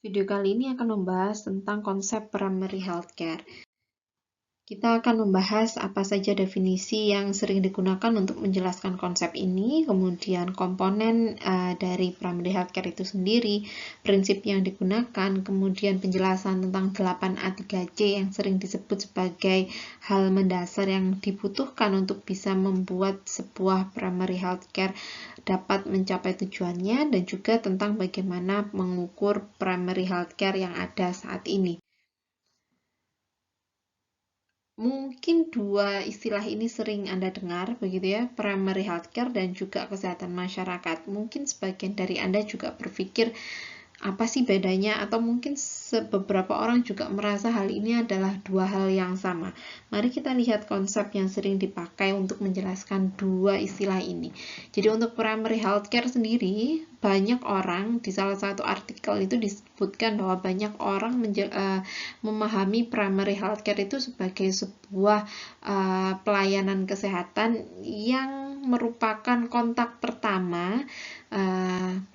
Video kali ini akan membahas tentang konsep primary healthcare. Kita akan membahas apa saja definisi yang sering digunakan untuk menjelaskan konsep ini, kemudian komponen dari primary healthcare itu sendiri, prinsip yang digunakan, kemudian penjelasan tentang 8A3C yang sering disebut sebagai hal mendasar yang dibutuhkan untuk bisa membuat sebuah primary healthcare dapat mencapai tujuannya, dan juga tentang bagaimana mengukur primary healthcare yang ada saat ini. Mungkin dua istilah ini sering Anda dengar, begitu ya, primary healthcare dan juga kesehatan masyarakat. Mungkin sebagian dari Anda juga berpikir, apa sih bedanya? Atau mungkin beberapa orang juga merasa hal ini adalah dua hal yang sama. Mari kita lihat konsep yang sering dipakai untuk menjelaskan dua istilah ini. Jadi untuk primary healthcare sendiri, banyak orang di salah satu artikel itu disebutkan bahwa banyak orang memahami primary healthcare itu sebagai sebuah pelayanan kesehatan yang merupakan kontak pertama,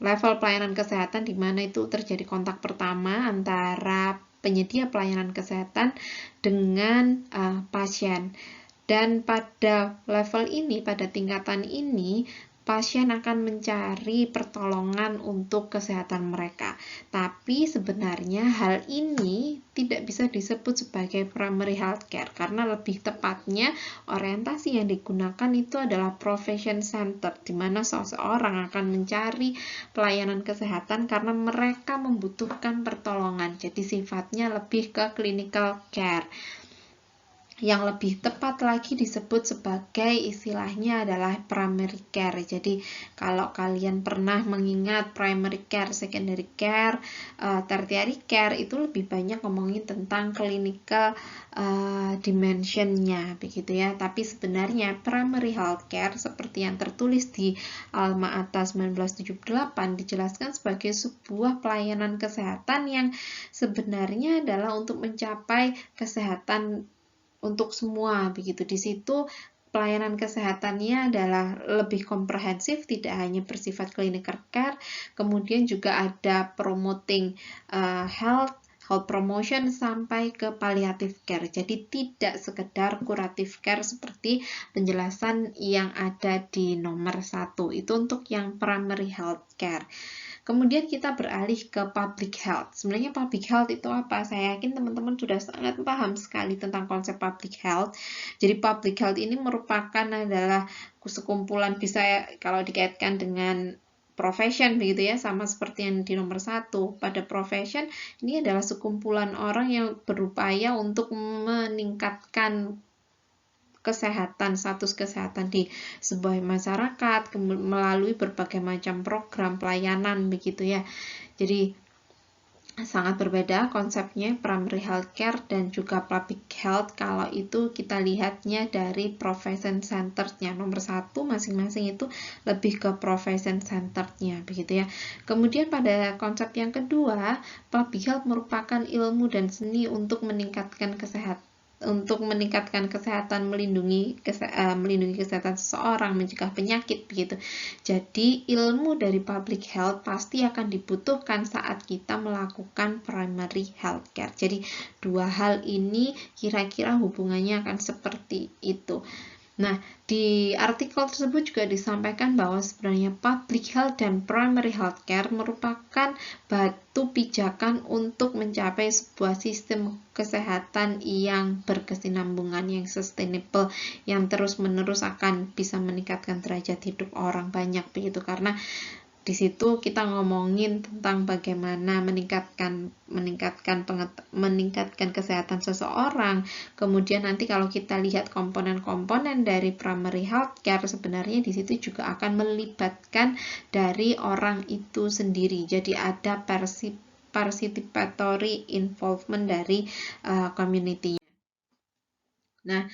level pelayanan kesehatan di mana itu terjadi kontak pertama antara penyedia pelayanan kesehatan dengan pasien. Dan pada level ini, pada tingkatan ini, pasien akan mencari pertolongan untuk kesehatan mereka. Tapi sebenarnya hal ini tidak bisa disebut sebagai primary healthcare karena lebih tepatnya orientasi yang digunakan itu adalah profession center, di mana seseorang akan mencari pelayanan kesehatan karena mereka membutuhkan pertolongan. Jadi sifatnya lebih ke clinical care. Yang lebih tepat lagi disebut sebagai istilahnya adalah primary care. Jadi kalau kalian pernah mengingat primary care, secondary care, tertiary care, itu lebih banyak ngomongin tentang clinical dimensionnya, begitu ya. Tapi sebenarnya primary health care seperti yang tertulis di Alma Ata 1978 dijelaskan sebagai sebuah pelayanan kesehatan yang sebenarnya adalah untuk mencapai kesehatan untuk semua, begitu. Di situ pelayanan kesehatannya adalah lebih komprehensif, tidak hanya bersifat clinical care, kemudian juga ada promoting health promotion sampai ke palliative care. Jadi tidak sekedar curative care seperti penjelasan yang ada di nomor 1. Itu untuk yang primary health care. Kemudian kita beralih ke public health. Sebenarnya public health itu apa? Saya yakin teman-teman sudah sangat paham sekali tentang konsep public health. Jadi public health ini merupakan adalah sekumpulan, bisa kalau dikaitkan dengan profession begitu ya, sama seperti yang di nomor 1. Pada profession ini adalah sekumpulan orang yang berupaya untuk meningkatkan kesehatan, status kesehatan di sebuah masyarakat melalui berbagai macam program pelayanan begitu ya. Jadi sangat berbeda konsepnya primary healthcare dan juga public health. Kalau itu kita lihatnya dari profession centered-nya. Nomor 1 masing-masing itu lebih ke profession centered-nya begitu ya. Kemudian pada konsep yang kedua, public health merupakan ilmu dan seni untuk meningkatkan kesehatan, melindungi kesehatan seseorang, mencegah penyakit begitu. Jadi ilmu dari public health pasti akan dibutuhkan saat kita melakukan primary health care. Jadi dua hal ini kira-kira hubungannya akan seperti itu. Nah, di artikel tersebut juga disampaikan bahwa sebenarnya public health dan primary health care merupakan batu pijakan untuk mencapai sebuah sistem kesehatan yang berkesinambungan, yang sustainable, yang terus-menerus akan bisa meningkatkan derajat hidup orang banyak begitu. Karena di situ kita ngomongin tentang bagaimana meningkatkan kesehatan seseorang. Kemudian nanti kalau kita lihat komponen-komponen dari primary health care, sebenarnya di situ juga akan melibatkan dari orang itu sendiri. Jadi ada participatory involvement dari community-nya. Nah,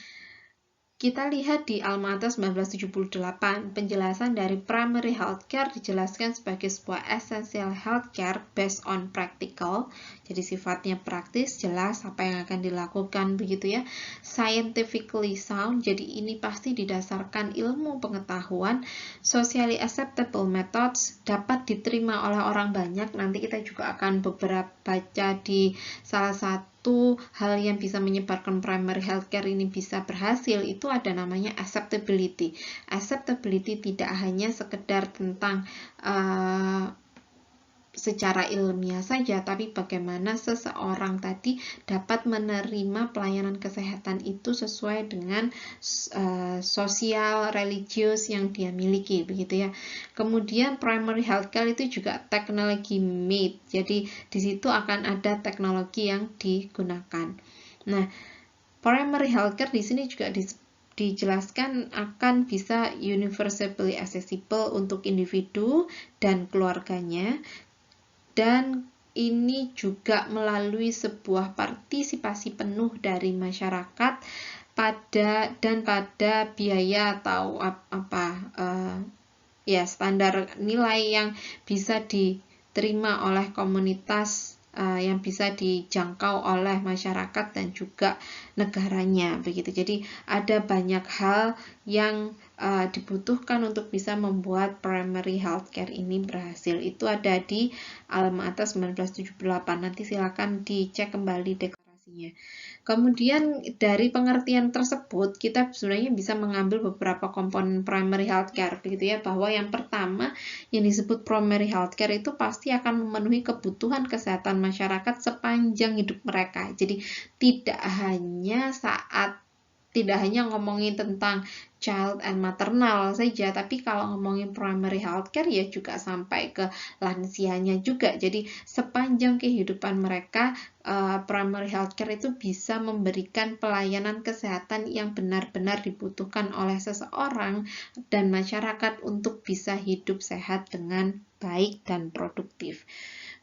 Kita lihat di Alma-Ata 1978, penjelasan dari primary healthcare dijelaskan sebagai sebuah essential healthcare based on practical, jadi sifatnya praktis, jelas apa yang akan dilakukan begitu ya, scientifically sound, jadi ini pasti didasarkan ilmu pengetahuan, socially acceptable methods, dapat diterima oleh orang banyak, nanti kita juga akan beberapa baca di salah satu hal yang bisa menyebarkan primary healthcare ini bisa berhasil itu ada namanya acceptability. Acceptability tidak hanya sekedar tentang secara ilmiah saja, tapi bagaimana seseorang tadi dapat menerima pelayanan kesehatan itu sesuai dengan sosial, religius yang dia miliki, begitu ya. Kemudian primary healthcare itu juga technology made, jadi di situ akan ada teknologi yang digunakan. Nah, primary healthcare di sini juga dijelaskan akan bisa universally accessible untuk individu dan keluarganya, dan ini juga melalui sebuah partisipasi penuh dari masyarakat pada biaya atau standar nilai yang bisa diterima oleh komunitas, yang bisa dijangkau oleh masyarakat dan juga negaranya begitu. Jadi ada banyak hal yang dibutuhkan untuk bisa membuat primary healthcare ini berhasil. Itu ada di Alma-Ata 1978. Nanti silakan dicek kembali deklarasinya. Kemudian dari pengertian tersebut kita sebenarnya bisa mengambil beberapa komponen primary healthcare begitu ya, bahwa yang pertama yang disebut primary healthcare itu pasti akan memenuhi kebutuhan kesehatan masyarakat sepanjang hidup mereka. Jadi tidak hanya ngomongin tentang child and maternal saja, tapi kalau ngomongin primary healthcare ya juga sampai ke lansianya juga. Jadi sepanjang kehidupan mereka, primary healthcare itu bisa memberikan pelayanan kesehatan yang benar-benar dibutuhkan oleh seseorang dan masyarakat untuk bisa hidup sehat dengan baik dan produktif.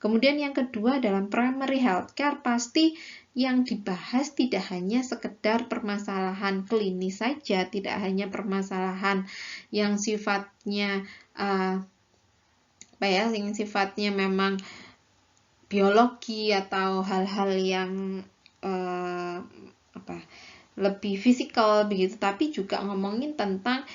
Kemudian yang kedua, dalam primary healthcare pasti yang dibahas tidak hanya sekedar permasalahan klinis saja, tidak hanya permasalahan yang sifatnya yang sifatnya memang biologi atau hal-hal yang lebih fisikal begitu, tapi juga ngomongin tentang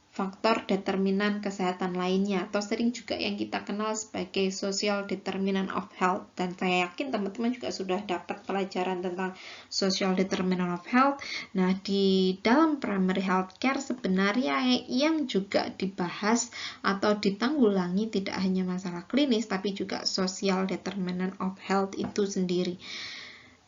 faktor determinan kesehatan lainnya, atau sering juga yang kita kenal sebagai social determinant of health. Dan saya yakin teman-teman juga sudah dapat pelajaran tentang social determinant of health. Nah, di dalam primary healthcare sebenarnya yang juga dibahas atau ditanggulangi tidak hanya masalah klinis, tapi juga social determinant of health itu sendiri.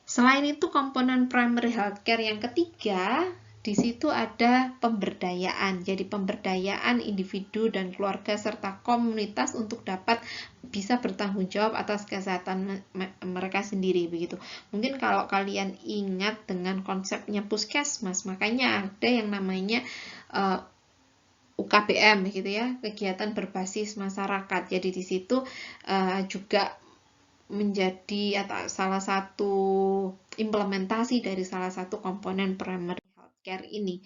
Selain itu, komponen primary healthcare yang ketiga, di situ ada pemberdayaan. Jadi pemberdayaan individu dan keluarga serta komunitas untuk dapat bisa bertanggung jawab atas kesehatan mereka sendiri begitu. Mungkin kalau kalian ingat dengan konsepnya puskesmas, makanya ada yang namanya UKBM gitu ya, kegiatan berbasis masyarakat. Jadi di situ juga menjadi atau salah satu implementasi dari salah satu komponen primary healthcare ini.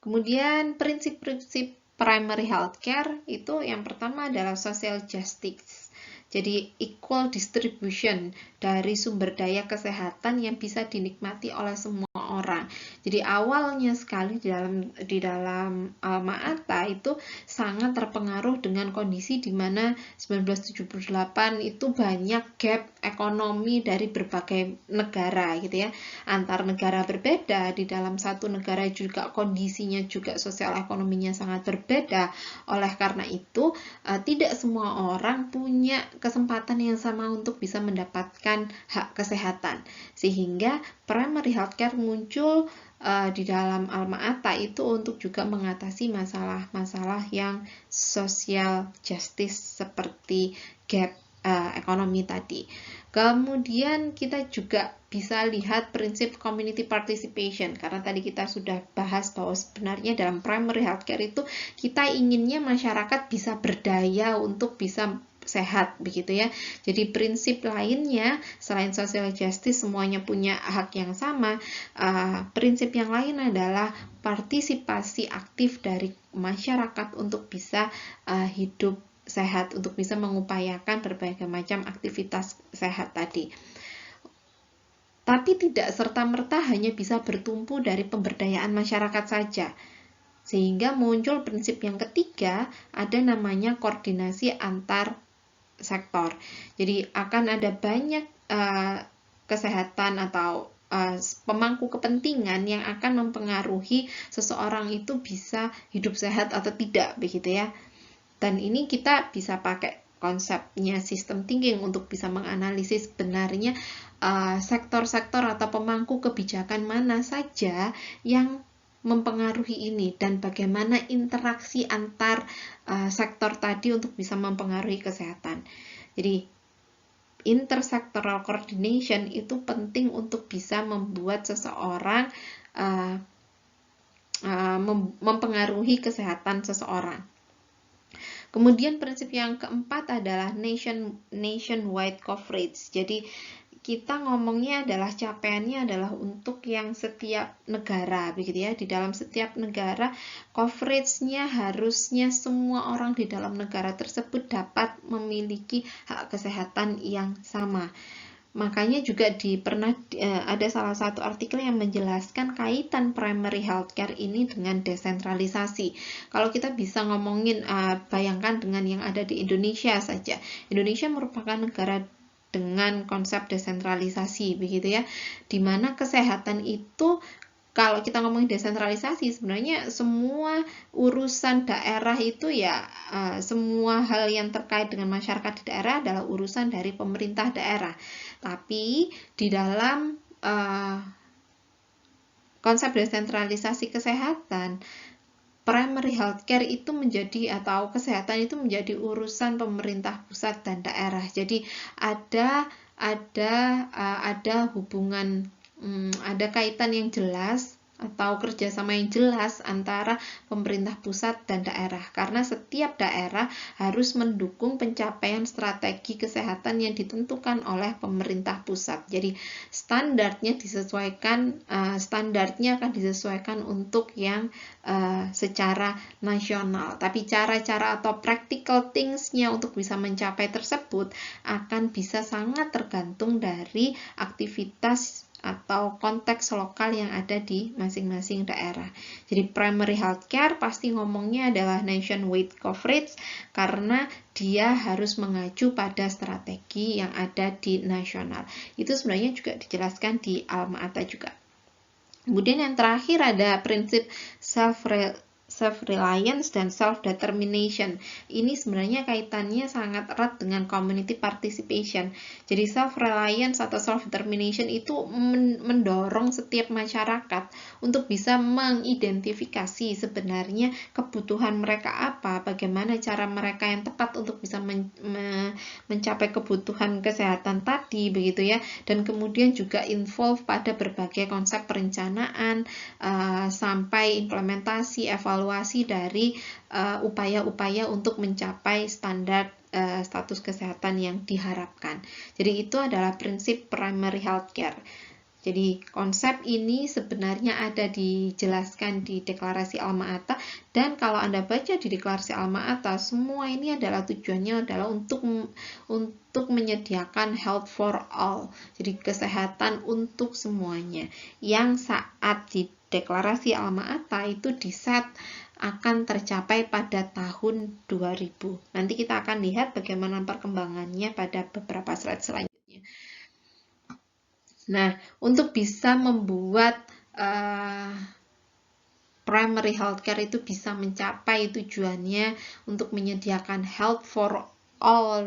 Kemudian prinsip-prinsip primary healthcare itu yang pertama adalah social justice. Jadi equal distribution dari sumber daya kesehatan yang bisa dinikmati oleh semua orang. Jadi awalnya sekali di dalam Alma-Ata itu sangat terpengaruh dengan kondisi di mana 1978 itu banyak gap ekonomi dari berbagai negara gitu ya. Antar negara berbeda, di dalam satu negara juga kondisinya juga sosial ekonominya sangat berbeda. Oleh karena itu, tidak semua orang punya kesempatan yang sama untuk bisa mendapatkan hak kesehatan. Sehingga primary healthcare muncul di dalam Alma-Ata itu untuk juga mengatasi masalah-masalah yang social justice seperti gap ekonomi tadi. Kemudian kita juga bisa lihat prinsip community participation, karena tadi kita sudah bahas bahwa sebenarnya dalam primary healthcare itu kita inginnya masyarakat bisa berdaya untuk bisa sehat begitu ya. Jadi prinsip lainnya selain social justice semuanya punya hak yang sama, prinsip yang lain adalah partisipasi aktif dari masyarakat untuk bisa hidup sehat, untuk bisa mengupayakan berbagai macam aktivitas sehat tadi. Tapi tidak serta-merta hanya bisa bertumpu dari pemberdayaan masyarakat saja. Sehingga muncul prinsip yang ketiga, ada namanya koordinasi antar sektor. Jadi akan ada banyak kesehatan atau pemangku kepentingan yang akan mempengaruhi seseorang itu bisa hidup sehat atau tidak, begitu ya. Dan ini kita bisa pakai konsepnya system thinking untuk bisa menganalisis sebenarnya sektor-sektor atau pemangku kebijakan mana saja yang mempengaruhi ini dan bagaimana interaksi antar sektor tadi untuk bisa mempengaruhi kesehatan. Jadi intersectoral coordination itu penting untuk bisa membuat seseorang mempengaruhi kesehatan seseorang. Kemudian prinsip yang keempat adalah nationwide coverage. Jadi kita ngomongnya adalah capaiannya adalah untuk yang setiap negara, begitu ya. Di dalam setiap negara, coverage-nya harusnya semua orang di dalam negara tersebut dapat memiliki hak kesehatan yang sama. Makanya juga ada salah satu artikel yang menjelaskan kaitan primary healthcare ini dengan desentralisasi. Kalau kita bisa ngomongin, bayangkan dengan yang ada di Indonesia saja. Indonesia merupakan negara dengan konsep desentralisasi, begitu ya, di mana kesehatan itu, kalau kita ngomongin desentralisasi, sebenarnya semua urusan daerah itu ya, semua hal yang terkait dengan masyarakat di daerah adalah urusan dari pemerintah daerah. Tapi di dalam konsep desentralisasi kesehatan, primary healthcare itu menjadi, atau kesehatan itu menjadi urusan pemerintah pusat dan daerah. Jadi ada hubungan, ada kaitan yang jelas atau kerjasama yang jelas antara pemerintah pusat dan daerah, karena setiap daerah harus mendukung pencapaian strategi kesehatan yang ditentukan oleh pemerintah pusat. Jadi standarnya akan disesuaikan untuk yang secara nasional, tapi cara-cara atau practical things-nya untuk bisa mencapai tersebut akan bisa sangat tergantung dari aktivitas atau konteks lokal yang ada di masing-masing daerah. Jadi primary healthcare pasti ngomongnya adalah nationwide coverage karena dia harus mengacu pada strategi yang ada di nasional. Itu sebenarnya juga dijelaskan di Alma Ata juga. Kemudian yang terakhir ada prinsip self-reliance dan self-determination. Ini sebenarnya kaitannya sangat erat dengan community participation. Jadi self-reliance atau self-determination itu mendorong setiap masyarakat untuk bisa mengidentifikasi sebenarnya kebutuhan mereka apa, bagaimana cara mereka yang tepat untuk bisa mencapai kebutuhan kesehatan tadi, begitu ya. Dan kemudian juga involve pada berbagai konsep perencanaan sampai implementasi, evaluasi dari upaya-upaya untuk mencapai standar status kesehatan yang diharapkan. Jadi itu adalah prinsip primary healthcare. Jadi konsep ini sebenarnya ada dijelaskan di Deklarasi Alma Ata, dan kalau Anda baca di Deklarasi Alma Ata, semua ini adalah tujuannya adalah untuk menyediakan health for all. Jadi kesehatan untuk semuanya. Yang saat di Deklarasi Alma Ata itu diset akan tercapai pada tahun 2000. Nanti kita akan lihat bagaimana perkembangannya pada beberapa slide selanjutnya. Nah, untuk bisa membuat primary healthcare itu bisa mencapai tujuannya untuk menyediakan health for all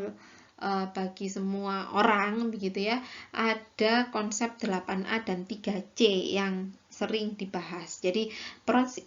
bagi semua orang, begitu ya, ada konsep 8A dan 3C yang sering dibahas. Jadi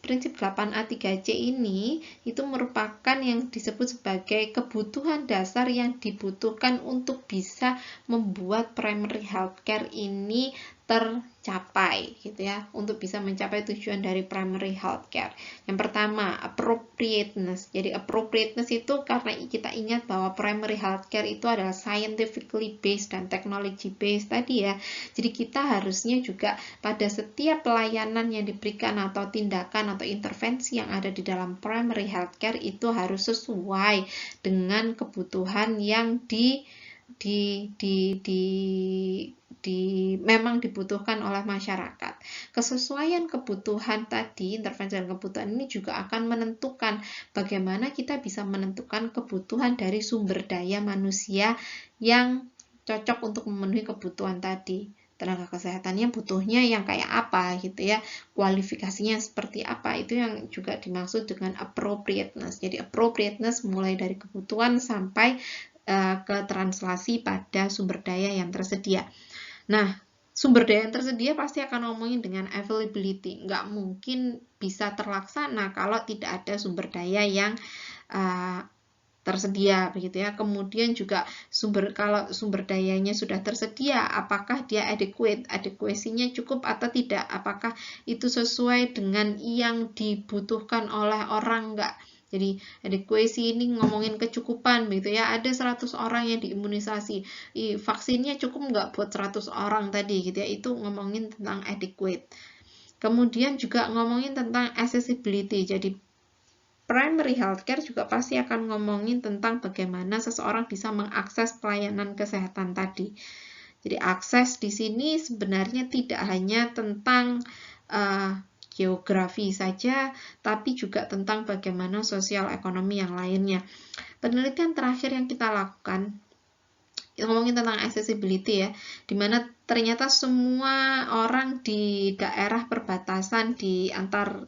prinsip 8A 3C ini itu merupakan yang disebut sebagai kebutuhan dasar yang dibutuhkan untuk bisa membuat primary healthcare ini tercapai gitu ya, untuk bisa mencapai tujuan dari primary healthcare. Yang pertama, appropriateness. Jadi appropriateness itu karena kita ingat bahwa primary healthcare itu adalah scientifically based dan technology based tadi ya. Jadi kita harusnya juga pada setiap pelayanan yang diberikan atau tindakan atau intervensi yang ada di dalam primary healthcare itu harus sesuai dengan kebutuhan yang memang dibutuhkan oleh masyarakat. Kesesuaian kebutuhan tadi, intervensi dan kebutuhan ini juga akan menentukan bagaimana kita bisa menentukan kebutuhan dari sumber daya manusia yang cocok untuk memenuhi kebutuhan tadi. Tenaga kesehatannya butuhnya yang kayak apa gitu ya, kualifikasinya seperti apa, itu yang juga dimaksud dengan appropriateness. Jadi appropriateness mulai dari kebutuhan sampai ke translasi pada sumber daya yang tersedia. Nah, sumber daya yang tersedia pasti akan ngomongin dengan availability. Nggak mungkin bisa terlaksana kalau tidak ada sumber daya yang tersedia begitu ya. Kemudian juga kalau sumber dayanya sudah tersedia, apakah dia adequate, adekuasinya cukup atau tidak, apakah itu sesuai dengan yang dibutuhkan oleh orang enggak. Jadi adequacy ini ngomongin kecukupan begitu ya. Ada 100 orang yang diimunisasi, vaksinnya cukup nggak buat 100 orang tadi gitu ya. Itu ngomongin tentang adequate. Kemudian juga ngomongin tentang accessibility. Jadi primary healthcare juga pasti akan ngomongin tentang bagaimana seseorang bisa mengakses pelayanan kesehatan tadi. Jadi akses di sini sebenarnya tidak hanya tentang geografi saja, tapi juga tentang bagaimana sosial ekonomi yang lainnya. Penelitian terakhir yang kita lakukan, ngomongin tentang accessibility ya, dimana ternyata semua orang di daerah perbatasan di antar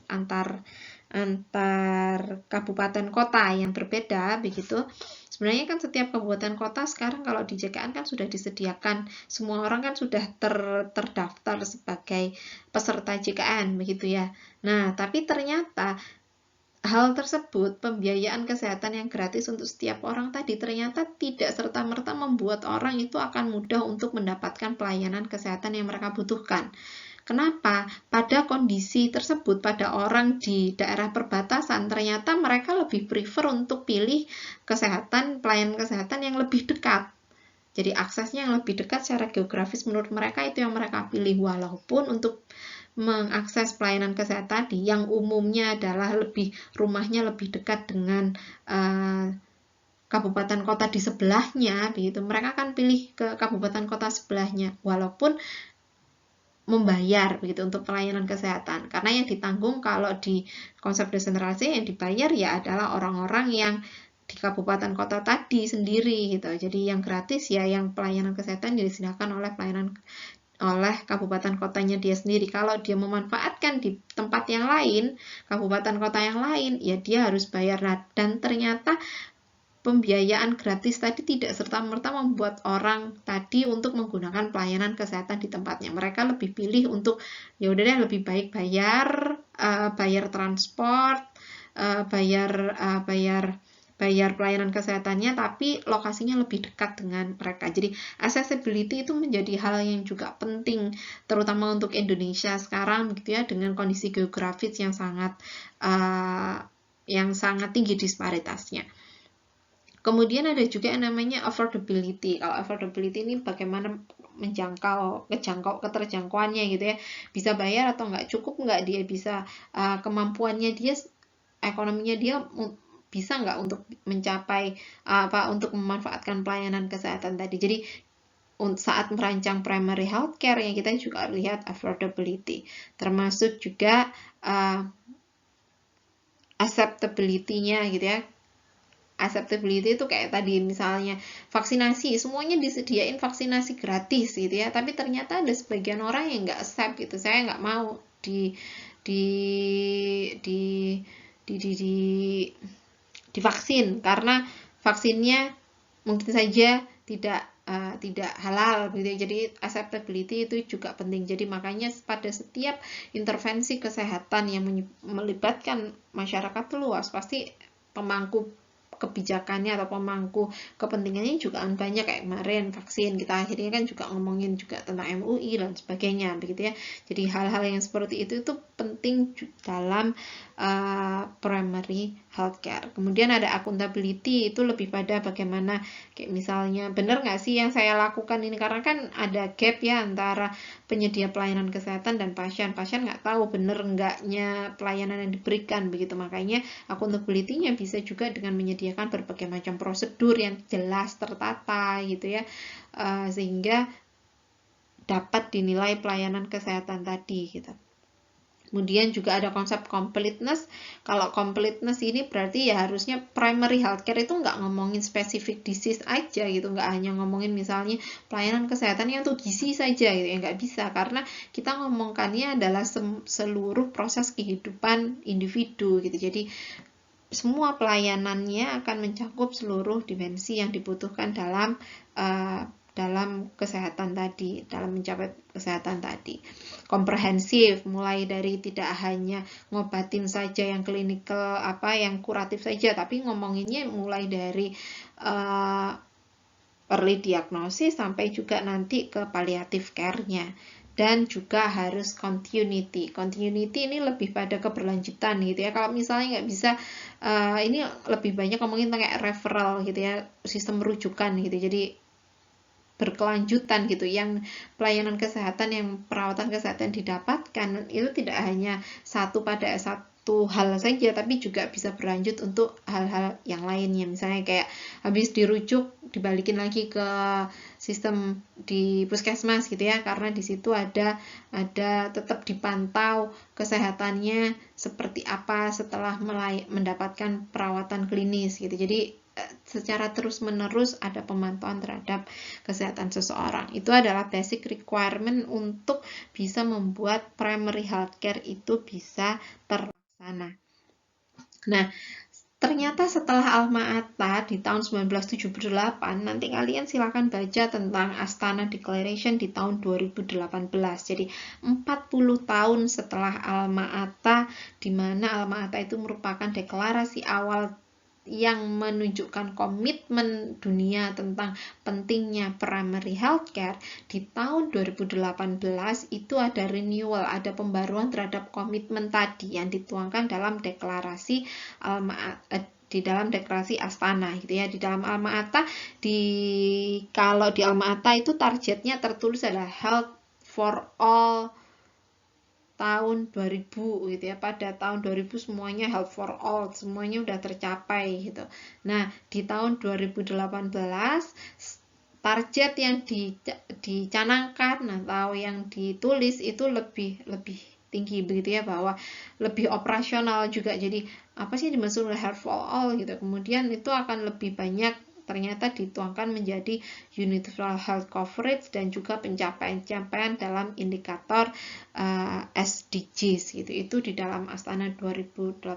kabupaten kota yang berbeda begitu. Sebenarnya kan setiap kabupaten kota sekarang kalau di JKN kan sudah disediakan, semua orang kan sudah terdaftar sebagai peserta JKN begitu ya. Nah, tapi ternyata hal tersebut, pembiayaan kesehatan yang gratis untuk setiap orang tadi ternyata tidak serta-merta membuat orang itu akan mudah untuk mendapatkan pelayanan kesehatan yang mereka butuhkan. Kenapa? Pada kondisi tersebut, pada orang di daerah perbatasan, ternyata mereka lebih prefer untuk pilih pelayanan kesehatan yang lebih dekat. Jadi aksesnya yang lebih dekat secara geografis menurut mereka itu yang mereka pilih, walaupun untuk mengakses pelayanan kesehatan yang umumnya adalah rumahnya lebih dekat dengan kabupaten kota di sebelahnya, begitu. Mereka akan pilih ke kabupaten kota sebelahnya, walaupun membayar begitu untuk pelayanan kesehatan, karena yang ditanggung kalau di konsep desentralisasi yang dibayar ya adalah orang-orang yang di kabupaten kota tadi sendiri gitu. Jadi yang gratis ya yang pelayanan kesehatan disediakan oleh kabupaten kotanya dia sendiri. Kalau dia memanfaatkan di tempat yang lain, kabupaten kota yang lain, ya dia harus bayar. Dan ternyata pembiayaan gratis tadi tidak serta-merta membuat orang tadi untuk menggunakan pelayanan kesehatan di tempatnya. Mereka lebih pilih untuk ya udah deh lebih baik bayar transport, bayar pelayanan kesehatannya, tapi lokasinya lebih dekat dengan mereka. Jadi accessibility itu menjadi hal yang juga penting, terutama untuk Indonesia sekarang gitu ya, dengan kondisi geografis yang sangat tinggi disparitasnya. Kemudian ada juga yang namanya affordability. Kalau affordability ini bagaimana keterjangkauannya gitu ya. Bisa bayar atau nggak, cukup nggak dia bisa, kemampuannya dia, ekonominya dia bisa nggak untuk mencapai untuk memanfaatkan pelayanan kesehatan tadi. Jadi saat merancang primary healthcare yang kita juga lihat affordability, termasuk juga acceptability-nya gitu ya. Acceptability itu kayak tadi misalnya vaksinasi, semuanya disediain vaksinasi gratis gitu ya, tapi ternyata ada sebagian orang yang nggak accept gitu, saya nggak mau divaksin karena vaksinnya mungkin saja tidak halal gitu. Jadi acceptability itu juga penting. Jadi makanya pada setiap intervensi kesehatan yang melibatkan masyarakat luas, pasti pemangku kebijakannya atau pemangku kepentingannya juga banyak, kayak kemarin vaksin kita akhirnya kan juga ngomongin juga tentang MUI dan sebagainya begitu ya. Jadi hal-hal yang seperti itu penting dalam primary healthcare. Kemudian ada accountability, itu lebih pada bagaimana kayak misalnya benar nggak sih yang saya lakukan ini, karena kan ada gap ya antara penyedia pelayanan kesehatan dan pasien nggak tahu benar enggaknya pelayanan yang diberikan begitu. Makanya accountability-nya bisa juga dengan menyediakan berbagai macam prosedur yang jelas tertata gitu ya, sehingga dapat dinilai pelayanan kesehatan tadi gitu. Kemudian juga ada konsep completeness. Kalau completeness ini berarti ya harusnya primary healthcare itu nggak ngomongin spesifik disease aja gitu, nggak hanya ngomongin misalnya pelayanan kesehatan yang untuk gizi saja gitu ya, nggak bisa, karena kita ngomongkannya adalah seluruh proses kehidupan individu gitu. Jadi semua pelayanannya akan mencakup seluruh dimensi yang dibutuhkan dalam kesehatan tadi, dalam mencapai kesehatan tadi. Komprehensif, mulai dari tidak hanya ngobatin saja yang klinikal, yang kuratif saja, tapi ngomonginnya mulai dari early diagnosis sampai juga nanti ke palliative care-nya. Dan juga harus continuity. Continuity ini lebih pada keberlanjutan gitu ya. Kalau misalnya nggak bisa, ini lebih banyak ngomongin tentang referral gitu ya, sistem rujukan gitu. Jadi berkelanjutan gitu, yang pelayanan kesehatan, yang perawatan kesehatan didapatkan itu tidak hanya satu hal saja, tapi juga bisa berlanjut untuk hal-hal yang lainnya. Misalnya kayak habis dirujuk dibalikin lagi ke sistem di puskesmas gitu ya, karena di situ ada tetap dipantau kesehatannya seperti apa setelah mendapatkan perawatan klinis gitu. Jadi secara terus-menerus ada pemantauan terhadap kesehatan seseorang. Itu adalah basic requirement untuk bisa membuat primary healthcare itu bisa terlaksana. Nah, ternyata setelah Alma-Ata di tahun 1978, nanti kalian silakan baca tentang Astana Declaration di tahun 2018. Jadi 40 tahun setelah Alma-Ata, di mana Alma-Ata itu merupakan deklarasi awal yang menunjukkan komitmen dunia tentang pentingnya primary healthcare. Di tahun 2018 itu ada renewal, ada pembaruan terhadap komitmen tadi yang dituangkan dalam deklarasi di dalam deklarasi Astana gitu ya. Di dalam Alma-Ata, kalau di Alma-Ata itu targetnya tertulis adalah health for all tahun 2000 gitu ya. Pada tahun 2000 semuanya health for all, semuanya udah tercapai gitu. Nah, di tahun 2018 target yang dicanangkan atau yang ditulis itu lebih tinggi begitu ya, bahwa lebih operasional juga. Jadi apa sih dimaksud health for all gitu. Kemudian itu akan lebih banyak ternyata dituangkan menjadi universal health coverage dan juga pencapaian-pencapaian dalam indikator SDGs gitu. Itu di dalam Astana 2018.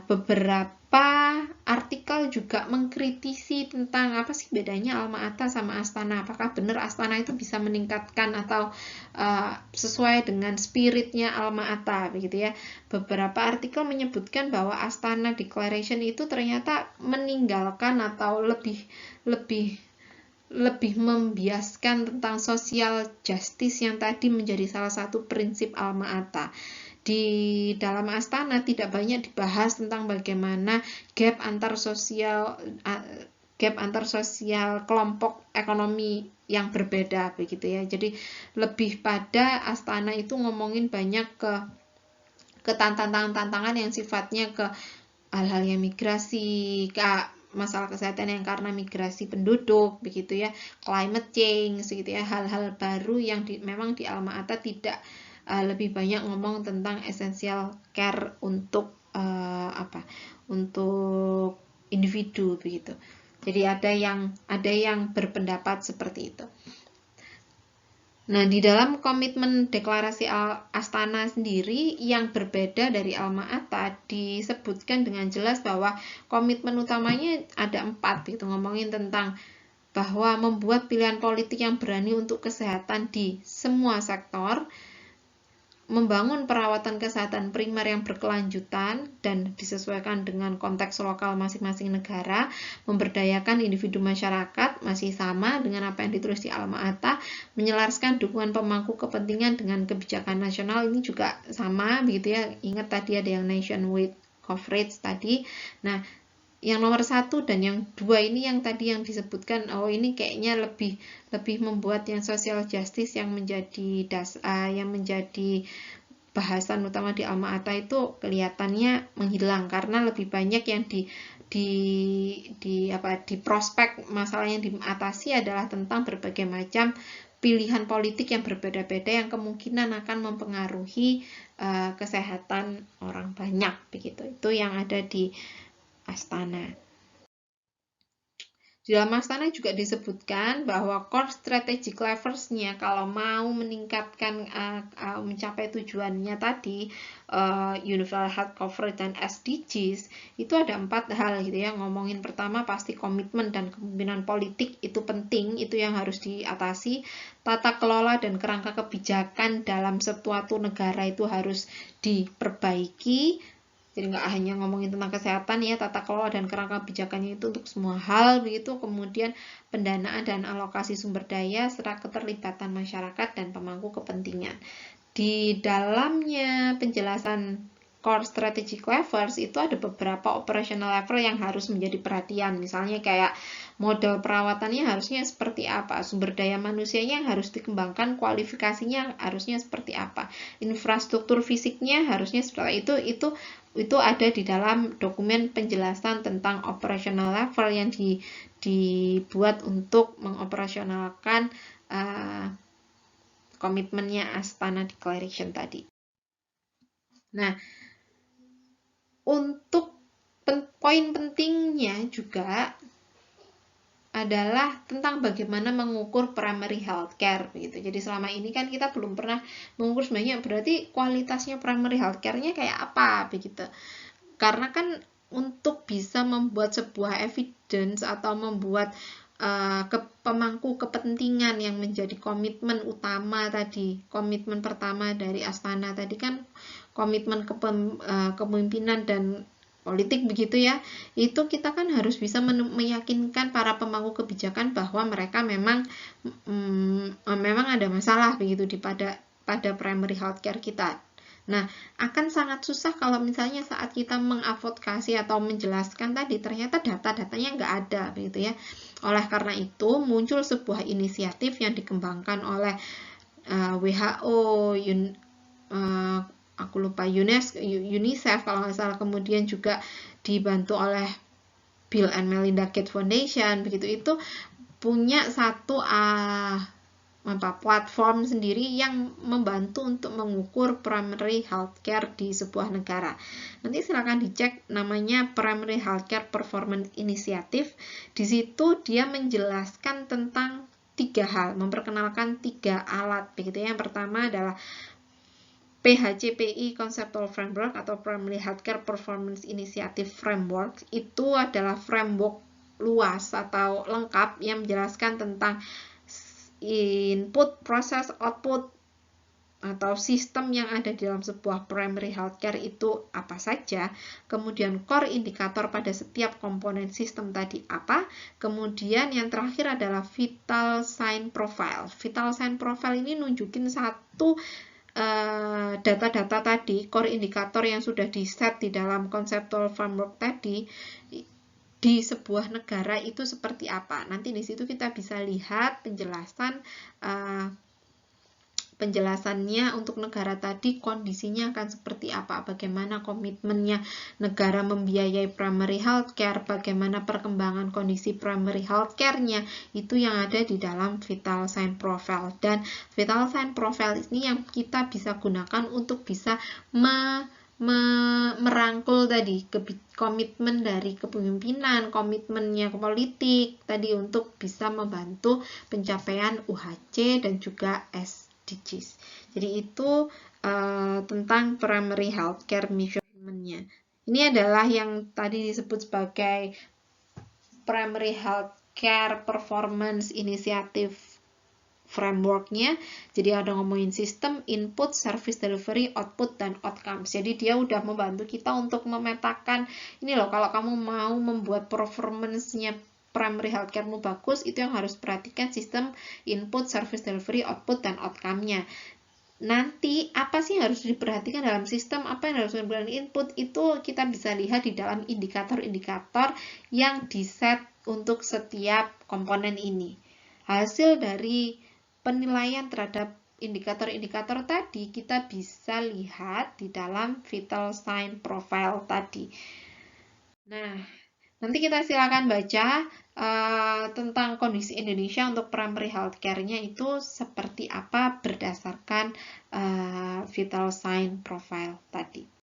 Beberapa artikel juga mengkritisi tentang apa sih bedanya Alma-Ata sama Astana. Apakah benar Astana itu bisa meningkatkan atau sesuai dengan spiritnya Alma-Ata begitu ya. Beberapa artikel menyebutkan bahwa Astana Declaration itu ternyata meninggalkan atau lebih membiaskan tentang social justice yang tadi menjadi salah satu prinsip Alma-Ata. Di dalam Astana tidak banyak dibahas tentang bagaimana gap antar sosial kelompok ekonomi yang berbeda begitu ya. Jadi lebih pada Astana itu ngomongin banyak ke tantangan-tantangan yang sifatnya ke hal-hal yang migrasi, ke masalah kesehatan yang karena migrasi penduduk begitu ya, climate change gitu ya, hal-hal baru yang memang di Alma-Ata tidak lebih banyak ngomong tentang essential care untuk untuk individu begitu. Jadi ada yang berpendapat seperti itu. Nah, di dalam komitmen deklarasi Astana sendiri yang berbeda dari Alma-Ata disebutkan dengan jelas bahwa komitmen utamanya ada 4 gitu, ngomongin tentang bahwa membuat pilihan politik yang berani untuk kesehatan di semua sektor, membangun perawatan kesehatan primer yang berkelanjutan dan disesuaikan dengan konteks lokal masing-masing negara, memberdayakan individu masyarakat, masih sama dengan apa yang ditulis di Alma-Ata, menyelaraskan dukungan pemangku kepentingan dengan kebijakan nasional, ini juga sama begitu ya. Ingat tadi ada yang nationwide coverage tadi. Nah, yang nomor 1 dan yang 2 ini yang tadi yang disebutkan, ini kayaknya lebih membuat yang social justice yang menjadi bahasan utama di Alma-Ata itu kelihatannya menghilang, karena lebih banyak yang di prospek masalah yang diatasi adalah tentang berbagai macam pilihan politik yang berbeda-beda yang kemungkinan akan mempengaruhi kesehatan orang banyak begitu. Itu yang ada di Astana. Di dalam Astana juga disebutkan bahwa core strategic levers-nya kalau mau meningkatkan mencapai tujuannya tadi, universal health coverage dan SDGs, itu ada 4 hal gitu ya. Ngomongin pertama pasti komitmen dan kepemimpinan politik itu penting, itu yang harus diatasi. Tata kelola dan kerangka kebijakan dalam suatu negara itu harus diperbaiki. Jadi nggak hanya ngomongin tentang kesehatan ya, tata kelola dan kerangka kebijakannya itu untuk semua hal begitu. Kemudian pendanaan dan alokasi sumber daya serta keterlibatan masyarakat dan pemangku kepentingan. Di dalamnya penjelasan core strategic levers itu ada beberapa operational level yang harus menjadi perhatian. Misalnya kayak model perawatannya harusnya seperti apa, sumber daya manusianya yang harus dikembangkan, kualifikasinya harusnya seperti apa, infrastruktur fisiknya harusnya seperti itu ada di dalam dokumen penjelasan tentang operational level yang dibuat untuk mengoperasionalkan komitmennya Astana Declaration tadi. Nah, untuk poin pentingnya juga adalah tentang bagaimana mengukur primary healthcare begitu. Jadi selama ini kan kita belum pernah mengukur sebenarnya berarti kualitasnya primary healthcare-nya kayak apa begitu. Karena kan untuk bisa membuat sebuah evidence atau membuat pemangku kepentingan yang menjadi komitmen utama tadi, komitmen pertama dari Astana tadi kan komitmen kepemimpinan dan politik begitu ya, itu kita kan harus bisa meyakinkan para pemangku kebijakan bahwa mereka memang ada masalah begitu pada primary healthcare kita. Nah, akan sangat susah kalau misalnya saat kita mengadvokasi atau menjelaskan tadi ternyata data-datanya nggak ada begitu ya. Oleh karena itu muncul sebuah inisiatif yang dikembangkan oleh WHO, aku lupa UNICEF kalau nggak salah, kemudian juga dibantu oleh Bill and Melinda Gates Foundation begitu, itu punya satu platform sendiri yang membantu untuk mengukur primary healthcare di sebuah negara. Nanti silakan dicek, namanya Primary Healthcare Performance Initiative. Di situ dia menjelaskan tentang 3 hal, memperkenalkan 3 alat begitu. Yang pertama adalah PHCPI Conceptual Framework atau Primary Healthcare Performance Initiative Framework. Itu adalah framework luas atau lengkap yang menjelaskan tentang input, proses, output atau sistem yang ada di dalam sebuah primary healthcare itu apa saja, kemudian core indikator pada setiap komponen sistem tadi apa, kemudian yang terakhir adalah vital sign profile. Vital sign profile ini nunjukin satu data-data tadi, core indikator yang sudah di-set di dalam conceptual framework tadi di sebuah negara itu seperti apa. Nanti di situ kita bisa lihat penjelasannya untuk negara tadi kondisinya akan seperti apa, bagaimana komitmennya negara membiayai primary healthcare, bagaimana perkembangan kondisi primary healthcare-nya, itu yang ada di dalam vital sign profile. Dan vital sign profile ini yang kita bisa gunakan untuk bisa merangkul tadi komitmen dari kepemimpinan, komitmennya ke politik tadi untuk bisa membantu pencapaian UHC dan juga SDGs. Jadi itu tentang primary healthcare measurement-nya. Ini adalah yang tadi disebut sebagai primary healthcare performance initiative frameworknya. Jadi ada ngomongin sistem, input, service delivery, output, dan outcomes. Jadi dia udah membantu kita untuk memetakan, ini loh kalau kamu mau membuat performance-nya primary healthcare-mu bagus, itu yang harus perhatikan sistem, input, service delivery, output, dan outcome-nya. Nanti apa sih yang harus diperhatikan dalam sistem, apa yang harus diperhatikan input, itu kita bisa lihat di dalam indikator-indikator yang diset untuk setiap komponen ini. Hasil dari penilaian terhadap indikator-indikator tadi kita bisa lihat di dalam vital sign profile tadi. Nah, nanti kita silakan baca tentang kondisi Indonesia untuk primary healthcare-nya itu seperti apa berdasarkan vital sign profile tadi.